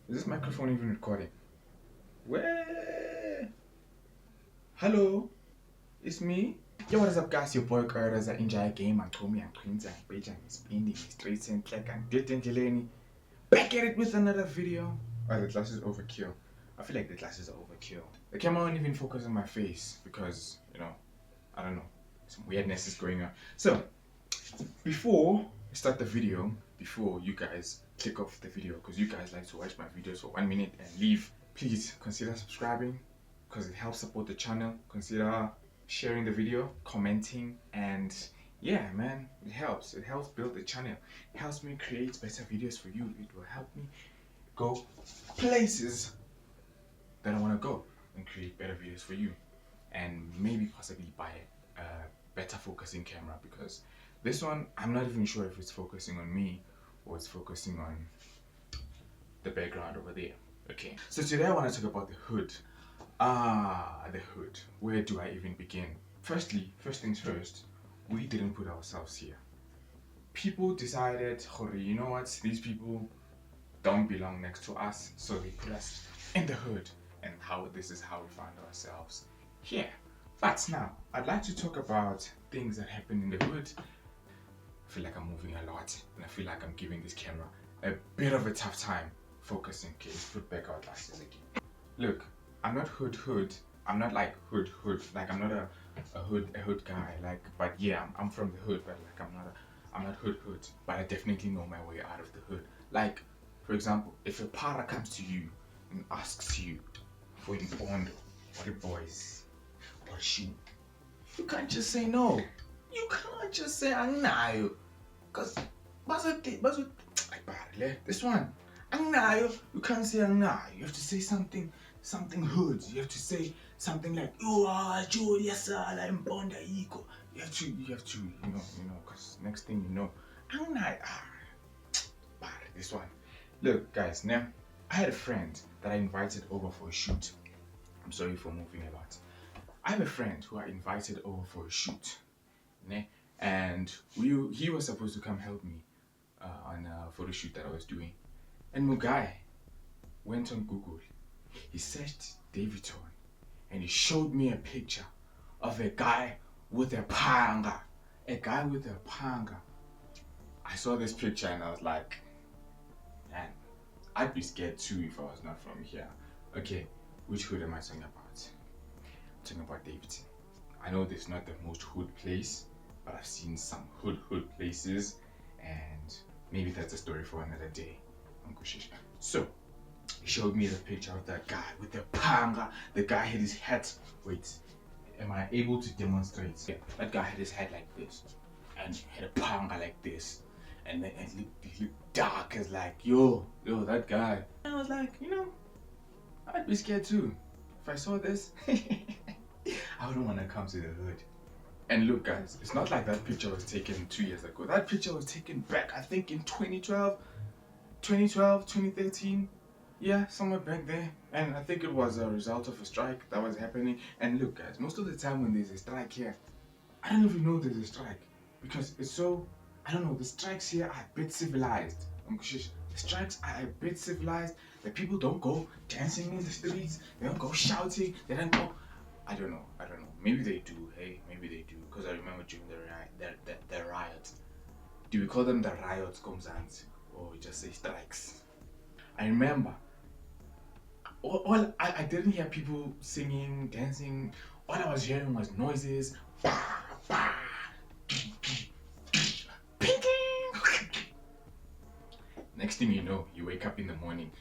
Is this microphone even recording? Where? Hello? It's me? Yo, what is up, guys? Your boy Reza Injaya Game and Tommy and Queens and Page and Spinning, Streets and Clack and Dilton. Back at it with another video. Oh, the glasses overkill. I feel like the glasses are overkill. The camera won't even focus on my face because, I don't know. Some weirdness is going on. So, before we start the video, before you guys click off the video, because you guys like to watch my videos for 1 minute and leave, please consider subscribing because it helps support the channel. Consider sharing the video, commenting, and yeah, man, it helps build the channel. It helps me create better videos for you. It will help me go places that I want to go and create better videos for you, and maybe possibly buy a better focusing camera, because this one I'm not even sure if it's focusing on me or it's focusing on the background over there. Okay, so today I want to talk about the hood. The hood. Where do I even begin? First things first, we didn't put ourselves here. People decided, you know what, these people don't belong next to us, so they put us in the hood, and this is how we found ourselves here. But now, I'd like to talk about things that happen in the hood. I feel like I'm moving a lot, and I feel like I'm giving this camera a bit of a tough time focusing. Okay, let's put back our glasses again. Look, I'm not hood. I'm not like hood. Like I'm not a hood guy. Like, but yeah, I'm from the hood, but like I'm not hood. But I definitely know my way out of the hood. Like, for example, if a para comes to you and asks you for the bond or the boys or shoe, you can't just say no. You can't just say angnayo, cause this one angnayo. You can't say angnayo. You have to say something hood. You have to say something like Julia Sala and Bonda Iko. You have to, cause next thing you know, angnayo. This one. Look, guys. Now, I had a friend that I invited over for a shoot. I'm sorry for moving a lot. I have a friend who I invited over for a shoot, and he was supposed to come help me on a photo shoot that I was doing. And my guy went on Google, he searched Daveyton, and he showed me a picture of a guy with a panga. A guy with a panga. I saw this picture and I was like, man, I'd be scared too if I was not from here. Okay, which hood am I talking about? I'm talking about Daveyton. I know this is not the most hood place, but I've seen some hood places, and maybe that's a story for another day. So, he showed me the picture of that guy with the panga. The guy had his hat. Wait, am I able to demonstrate? Yeah, that guy had his hat like this, and had a panga like this, and then it looked dark as like, yo, that guy. And I was like, I'd be scared too. If I saw this, I wouldn't want to come to the hood. And look, guys, it's not like that picture was taken 2 years ago. That picture was taken back, I think, in 2012, 2013. Yeah, somewhere back there. And I think it was a result of a strike that was happening. And look, guys, most of the time when there's a strike here, I don't even know there's a strike, because it's so, I don't know, the strikes here are a bit civilized. The strikes are a bit civilized. The people don't go dancing in the streets. They don't go shouting. They don't go, I don't know. Maybe they do. Hey, maybe they do. Because I remember during the riots. Do we call them the riots, Komzans? Or we just say strikes? I remember. I didn't hear people singing, dancing. All I was hearing was noises. Bah, bah. Next thing you know, you wake up in the morning,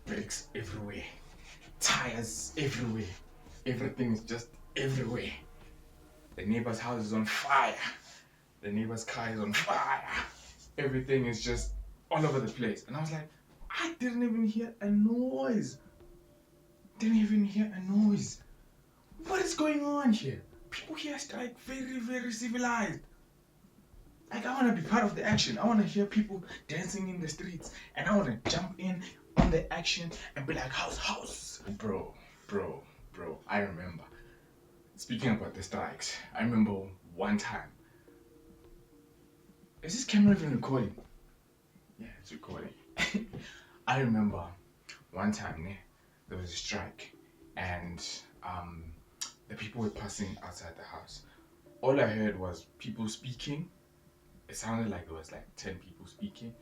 bricks everywhere, tires everywhere, everything is just everywhere. The neighbor's house is on fire, the neighbor's car is on fire, everything is just all over the place. And I was like, I didn't even hear a noise. What is going on here? People here are like very, very civilized. Like, I want to be part of the action. I want to hear people dancing in the streets, and I want to jump in on the action and be like, house. Bro, I remember. Speaking about the strikes, I remember one time. Is this camera even recording? Yeah, it's recording. I remember one time there was a strike, and the people were passing outside the house. All I heard was people speaking. It sounded like there was like 10 people speaking,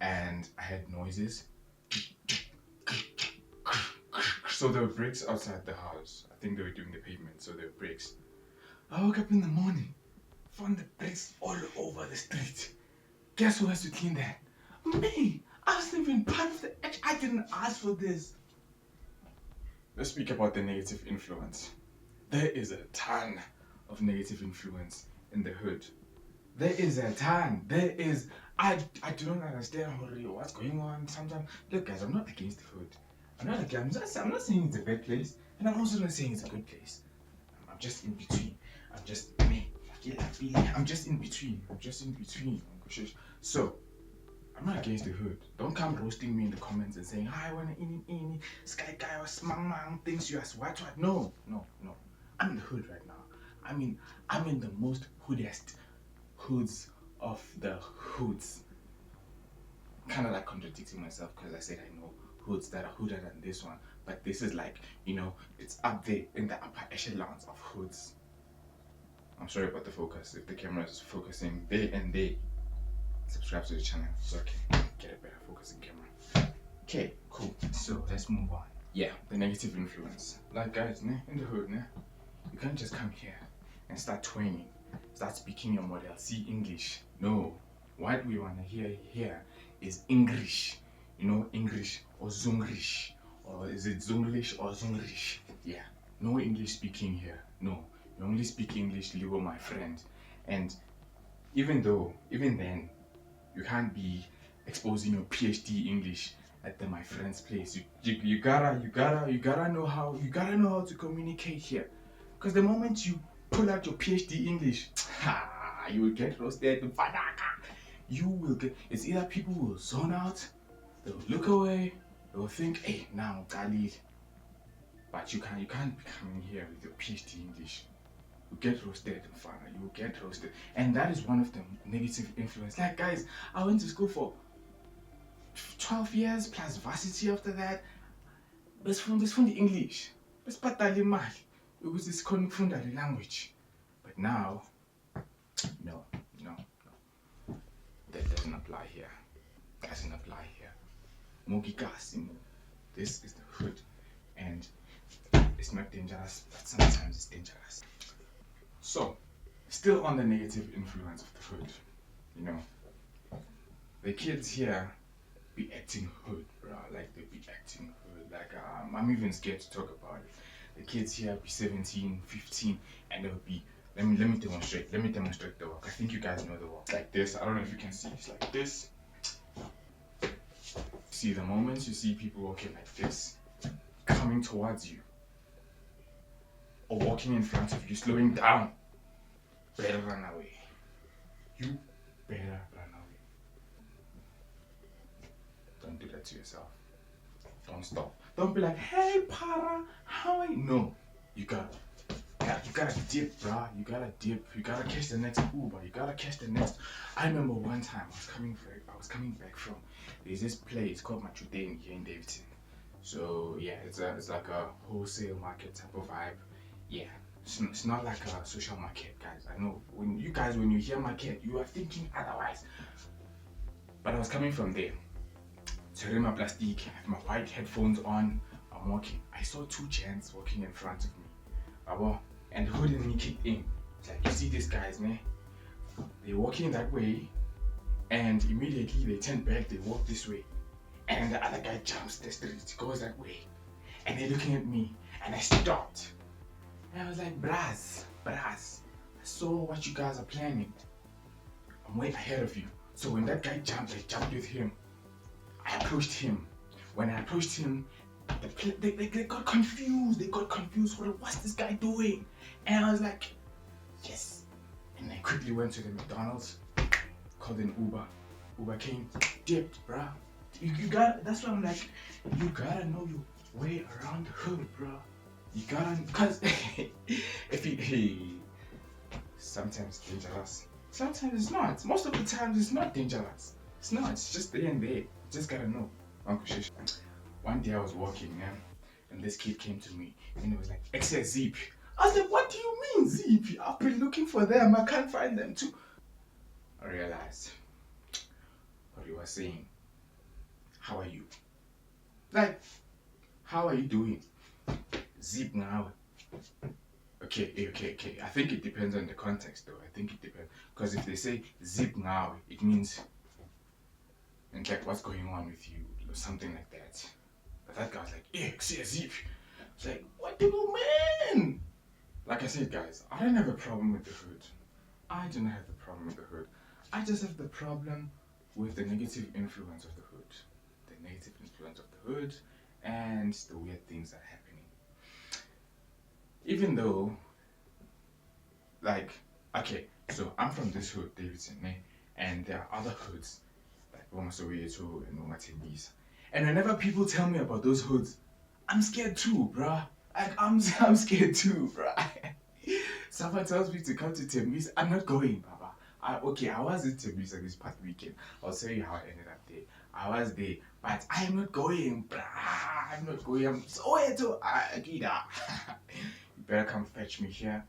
and I heard noises. So there were bricks outside the house. I think they were doing the pavement, so there were bricks. I woke up in the morning, found the bricks all over the street. Guess who has to clean that? Me! I wasn't even part of the act. I didn't ask for this. Let's speak about the negative influence. There is a ton of negative influence in the hood. There is a ton. There is. I don't understand what's going on sometimes. Look, guys, I'm not against the hood. I'm not saying it's a bad place, and I'm also not saying it's a good place. I'm just in between. I'm just me. I'm just in between. So, I'm not against the hood. Don't come roasting me in the comments and saying, "Hi, when ini sky guy or smang thinks you as what." No. I'm in the hood right now. I'm in the most hoodest hoods of the hoods. Kind of like contradicting myself because I said I know hoods that are hooded than this one, but this is like, it's up there in the upper echelons of hoods. I'm sorry about the focus. If the camera is focusing there and there, subscribe to the channel so I can get a better focusing camera. Okay, cool. So let's move on. Yeah, the negative influence. Like guys, in the hood, you can't just come here and start twanging, start speaking your model C English. No, what we want to hear here is English. English or Zunglish, or is it Zunglish or Zunglish? Yeah, no English speaking here. No, you only speak English, Leo, my friend. And even then, you can't be exposing your PhD English at my friend's place. You gotta know how to communicate here. Because the moment you pull out your PhD English, you will get roasted. You will get. It's either people will zone out, they'll look away, they'll think, "Hey, now Khalid." But you can't be coming here with your PhD English. You get roasted, you will get roasted. And that is one of the negative influence. Like guys, I went to school for 12 years plus varsity after that. Best from the English. Best patali mali. It was this confunda the language. But now, no. That doesn't apply here. Ekasi. This is the hood. And it's not dangerous, but sometimes it's dangerous. So, still on the negative influence of the hood, the kids here be acting hood, bro. Like they be acting hood. Like I'm even scared to talk about it. The kids here be 17, 15, and they'll be. Let me demonstrate. Let me demonstrate the walk. I think you guys know the walk. Like this. I don't know if you can see. It's like this. See, the moment you see people walking like this, coming towards you, or walking in front of you, slowing down, better run away. You better run away. Don't do that to yourself. Don't stop. Don't be like, "Hey, para, how are you?" No, you gotta dip, bruh. You gotta dip. You gotta catch the next Uber. You gotta catch the next. I remember one time I was coming back from. There's this place called Machudeni here in Daveyton. So yeah, it's like a wholesale market type of vibe. Yeah, it's not like a social market, guys. I know when you hear market, you are thinking otherwise. But I was coming from there. So my plastic, I have my white headphones on. I'm walking. I saw two gents walking in front of me. And the hood in me kicked in. It's like, you see these guys, man? They're walking that way, and immediately they turn back, they walk this way. And the other guy jumps the street, goes that way. And they're looking at me, and I stopped. And I was like, Braz, I saw what you guys are planning. I'm way ahead of you. So when that guy jumped, I jumped with him. I approached him. When I approached him, they got confused. What's this guy doing? And I was like, yes. And I quickly went to the McDonald's, called an Uber. Uber came, dipped, bruh. That's why I'm like, you gotta know your way around the hood, bruh. You gotta, cause sometimes it's dangerous. Sometimes it's not. Most of the times it's not dangerous. It's not. It's just there and there. You just gotta know. Uncle Shish. one day I was walking, and this kid came to me and he was like, "Excess zip." I was like, "What do you mean zip? I've been looking for them. I can't find them too." I realized what he was saying. How are you? Like, how are you doing? Zip now. Okay. I think it depends on the context though. I think it depends. Because if they say zip now, it means, and like, what's going on with you? Or something like that. But that guy's like, "Yeah, say a zip." It's like, what do you mean? Like I said, guys, I don't have a problem with the hood. I do not have the problem with the hood. I just have the problem with the negative influence of the hood. The negative influence of the hood and the weird things that are happening. Even though, like, okay, so I'm from this hood, Daveyton, and there are other hoods, like Womasoweto and Thembisa. And whenever people tell me about those hoods, I'm scared too, bruh. Like, I'm scared too, bruh. Someone tells me to come to Thembisa, I'm not going, Baba. I was in Thembisa this past weekend. I'll tell you how I ended up there. I was there, but I'm not going, bruh. I'm not going. I'm so Akida. You better come fetch me here,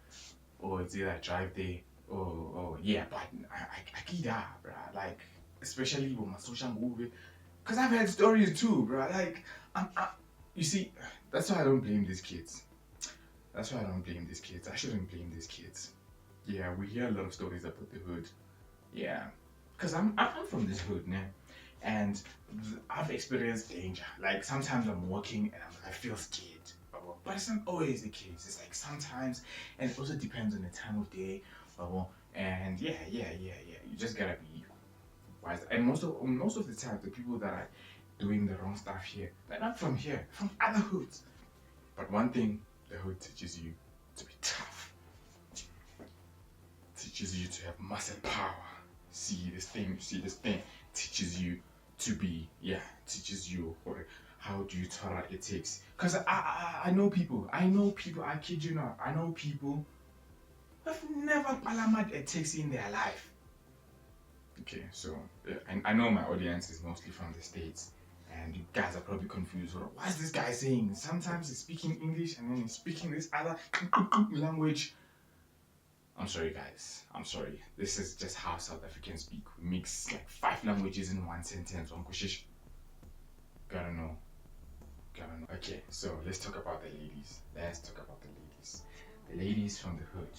or it's either I drive there, or yeah, but Akida, bruh. Like, especially with my social movie, because I've had stories too, bruh. Like, you see, that's why I don't blame these kids. I shouldn't blame these kids. Yeah, we hear a lot of stories about the hood. Yeah, because I'm from this hood, man, and I've experienced danger. Like, sometimes I'm walking and I feel scared, but it's not always the case. It's like sometimes, and it also depends on the time of day, and yeah. You just gotta be wise. And most of the time, the people that are doing the wrong stuff here, they're not from here, from other hoods. But one thing the hood teaches you to be tough. Teaches you to have muscle power. See this thing. Teaches you to be, teaches you how do you tolerate it takes. Because I know people, I kid you not, I know people who have never palamat a taxi in their life. Okay, so, and I know my audience is mostly from the States. And you guys are probably confused. What is this guy saying? Sometimes he's speaking English and then he's speaking this other language. I'm sorry, guys. I'm sorry. This is just how South Africans speak. We mix like 5 languages in one sentence. Gotta know. Okay, so let's talk about the ladies. The ladies from the hood.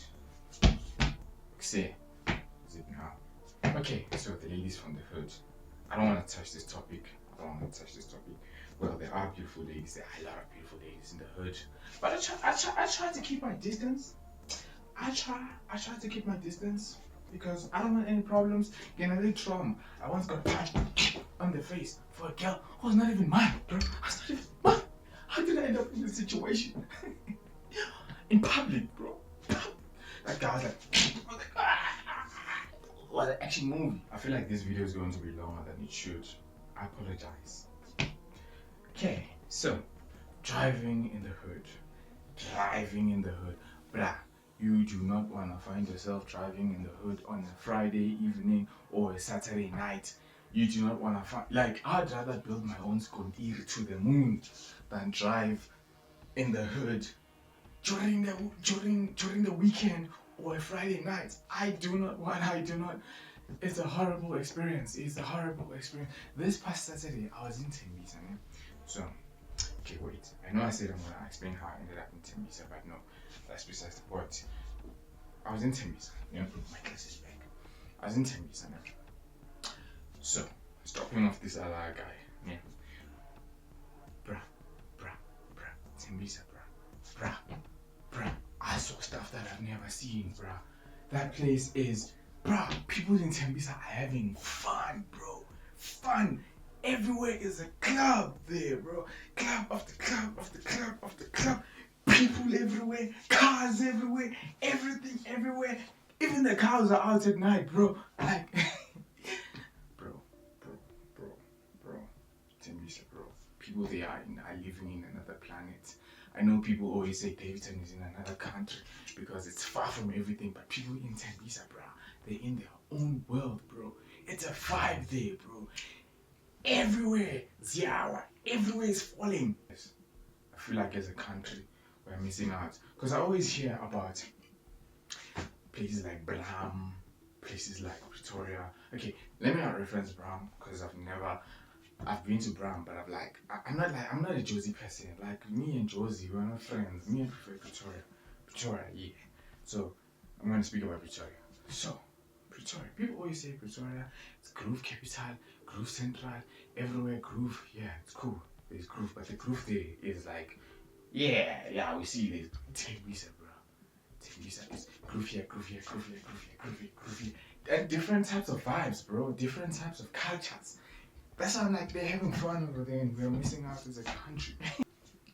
Say, is it now? Okay, so the ladies from the hood. I don't want to touch this topic. Well, there are beautiful ladies. There are a lot of beautiful ladies in the hood. But I try to keep my distance. I try to keep my distance because I don't want any problems. Getting a little trauma. I once got punched on the face for a girl who was not even mine, bro. How did I end up in this situation? In public, bro. That guy was like, what an action movie. I feel like this video is going to be longer than it should. I apologize. Okay, so driving in the hood. Bruh, you do not want to find yourself driving in the hood on a Friday evening or a Saturday night. You do not want to find, like, I'd rather build my own skondiri to the moon than drive in the hood during the weekend or a Friday night. I do not. It's a horrible experience. This past Saturday, I was in Thembisa. So, okay, wait. I know I said I'm gonna explain how I ended up in Thembisa, but no, that's besides the point. I was in Thembisa. My class is back. I was in Thembisa. So, stopping off this other guy. Yeah. Bruh. Thembisa, bruh. I saw stuff that I've never seen, bruh. That place is, bruh, people in Thembisa are having fun, bro. Fun. Everywhere is a club there, bro. Club after club. People everywhere. Cars everywhere. Everything everywhere. Even the cows are out at night, bro. Like, bro. Thembisa, bro. People there are living in another planet. I know people always say Daveyton is in another country because it's far from everything, but people in Thembisa, bro, they're in their own world, bro. It's a vibe there, bro. Everywhere, Ziawa, Everywhere is falling. I feel like as a country we're missing out because I always hear about places like Bram, places like Pretoria. Okay, let me not reference Bram because I've been to Bram, but I'm not a Josie person. Like me and Josie, we're not friends. Me, I prefer Pretoria. Pretoria, yeah. So I'm gonna speak about Pretoria. So Pretoria, people always say Pretoria, it's groove capital, groove central, everywhere groove. Yeah, it's cool. There's groove, but the groove there is like, yeah, we see there's Thembisa, bro. Thembisa is groove here, groove here, groove here, groove here, groove here, groove here. And different types of vibes, bro. Different types of cultures. That's why I'm like, they're having fun over there and we're missing out as a country.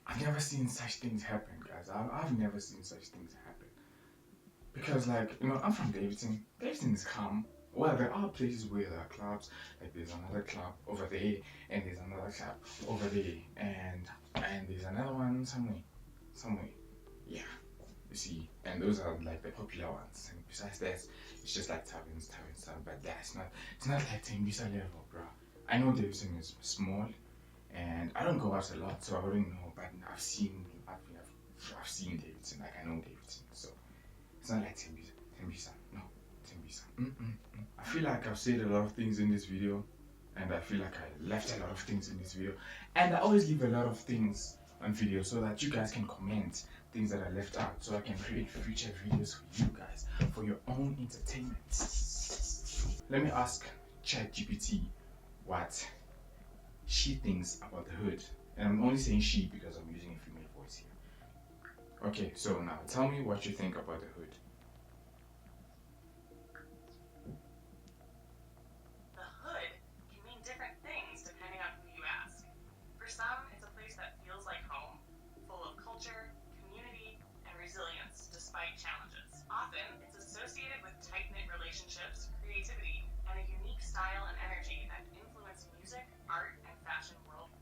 I've never seen such things happen, guys. I've never seen such things happen. Because, like, I'm from Daveyton. Daveyton is calm. Well, there are places where there are clubs. Like, there's another club over there, and there's another club over there, and there's another one somewhere. Yeah, you see. And those are, like, the popular ones. And besides that, it's just like taverns. But it's not like Thembisa level, bro. I know Daveyton is small, and I don't go out a lot, so I wouldn't know. But I've seen Daveyton. Like, I know Daveyton, so it's not like Thembisa. No, Thembisa. I feel like I've said a lot of things in this video, and I feel like I left a lot of things in this video, and I always leave a lot of things on video so that you guys can comment things that I left out, so I can create future videos for you guys for your own entertainment. Let me ask ChatGPT what she thinks about the hood, and I'm only saying she because I'm using a female voice here. Okay, so now tell me what you think about the hood. The hood can mean different things depending on who you ask. For some, it's a place that feels like home, full of culture, community, and resilience despite challenges. Often, it's associated with tight-knit relationships, creativity, and a unique style and energy that influence music, art, and fashion world.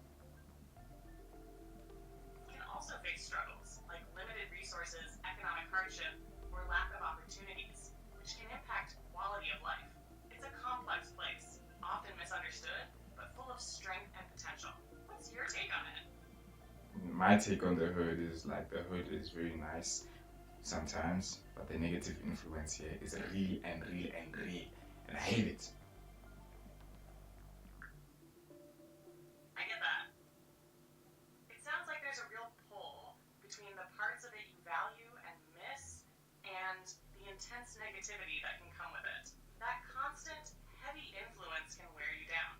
It can also face struggles like limited resources, economic hardship, or lack of opportunities, which can impact quality of life. It's a complex place, often misunderstood, but full of strength and potential. What's your take on it? My take on the hood is like the hood is very nice sometimes, but the negative influence here is real, and I hate it. I get that. It sounds like there's a real pull between the parts of it you value and miss and the intense negativity that can come with it. That constant, heavy influence can wear you down,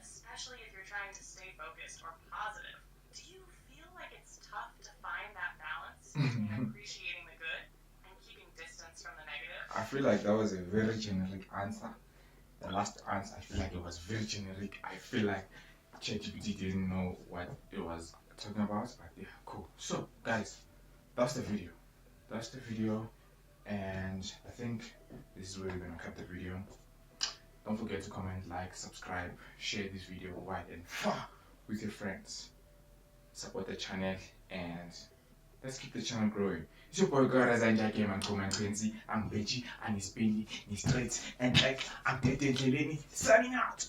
especially if you're trying to stay focused or positive. Do you feel like it's tough to find that balance between appreciating the good and keeping distance from the negative? I feel like that was a very generic answer. The last answer, I feel like it was very generic. I feel like ChatGPT didn't know what it was talking about, but yeah, cool. So, guys, that's the video. And I think this is where we're gonna cut the video. Don't forget to comment, like, subscribe, share this video wide and far with your friends. Support the channel and let's keep the channel growing. It's your boy Garaza and Jackie Man Comment Quincy. I'm Beji and he's Benny, he's straight and like I'm dead signing out.